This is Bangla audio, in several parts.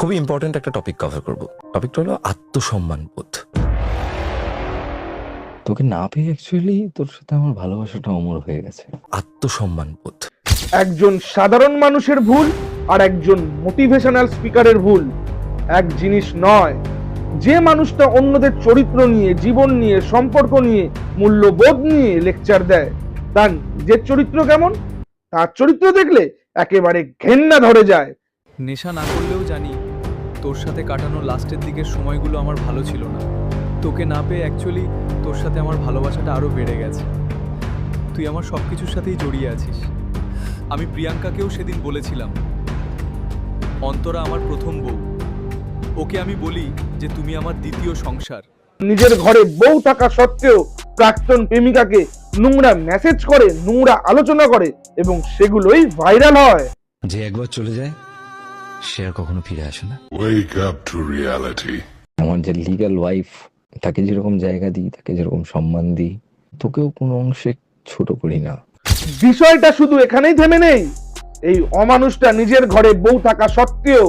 খুবই ইম্পর্টেন্ট একটা টপিক কভার করব। টপিকটা হলো আত্মসম্মান বোধ। তোকে না পেয়ে অ্যাকচুয়ালি তোর সাথে আমার ভালোবাসাটা অমর হয়ে গেছে। আত্মসম্মান বোধ। একজন সাধারণ মানুষের ভুল আর একজন মোটিভেশনাল স্পিকারের ভুল এক জিনিস নয়। যে মানুষটা অন্যদের চরিত্র নিয়ে, জীবন নিয়ে, সম্পর্ক নিয়ে, মূল্যবোধ নিয়ে লেকচার দেয়, তার নিজের চরিত্র কেমন, তার চরিত্র দেখলে একেবারে ঘেন্না ধরে যায়। নেশা না করলেও জানি তোর সাথে কাটানো লাস্টের দিকের সময়গুলো আমার ভালো ছিল না। তোকে না পেয়ে অ্যাকচুয়ালি তোর সাথে আমার ভালোবাসাটা আরও বেড়ে গেছে। তুই আমার সব কিছুর সাথেই জড়িয়ে আছিস। আমি প্রিয়াঙ্কাকেও সেদিন বলেছিলাম, অন্তরা আমার প্রথম বউ। ওকে আমি বলি যে তুমি আমার দ্বিতীয় সংসার। নিজের ঘরে বউ থাকা সত্ত্বেও প্রাক্তন প্রেমিকাকে নোংরা মেসেজ করে, নোংরা আলোচনা করে এবং সেগুলোই ভাইরাল হয়। যে একবার চলে যায় সে আর কখনো ফিরে আসে না। Wake up to reality. আমার যে লিগ্যাল ওয়াইফ, তাকে যেরকম জায়গা দিই, তাকে যেরকম সম্মান দিই, তোকেও কোনো অংশে ছোট করি না। বিষয়টা শুধু এখানেই থেমে নেই। এই অমানুষটা নিজের ঘরে বউ থাকা সত্ত্বেও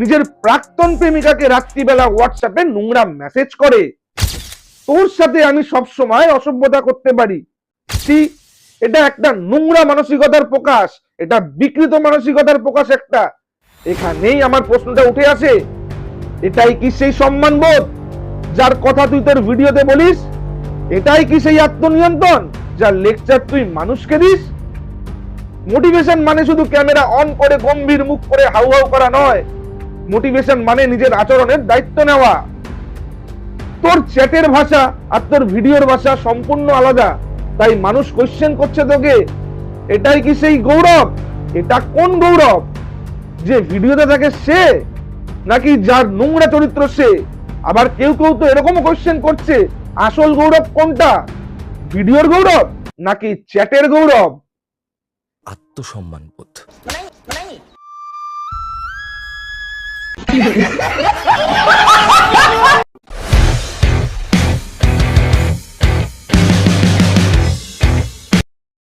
নিজের প্রাক্তন প্রেমিকাকে রাত্রিবেলা হোয়াটসঅ্যাপে নোংরা মেসেজ করে। তোর সাথে আমি সব সময় অসভ্যতা করতে পারি, এটা একটা নোংরা মানসিকতার প্রকাশ, এটা বিকৃত মানসিকতার প্রকাশ একটা। এখানেই আমার প্রশ্নটা উঠে আসে, এটাই কি সেই সম্মানবোধ যার কথা তুই তোর ভিডিওতে বলিস? এটাই কি সেই আত্মনিয়ন্ত্রণ যার লেকচার তুই মানুষকে দিস? মোটিভেশন মানে শুধু ক্যামেরা অন করে গম্ভীর মুখ করে হাউ হাউ করা নয়। মোটিভেশন মানে নিজের আচরণের দায়িত্ব নেওয়া। তোর চ্যাটের ভাষা আর তোর ভিডিওর ভাষা সম্পূর্ণ আলাদা, তাই মানুষ কোশ্চেন করছে তোকে, এটাই কি সেই গৌরব? এটা কোন গৌরব? যে ভিডিওতে থাকে সে, নাকি যার নোংরা চরিত্র সে? আবার কেউ কেউ তো এরকমও কোশ্চেন করছে, আসল গৌরব কোনটা, ভিডিওর গৌরব নাকি চ্যাটের গৌরব? আত্মসম্মান বোধ। नहीं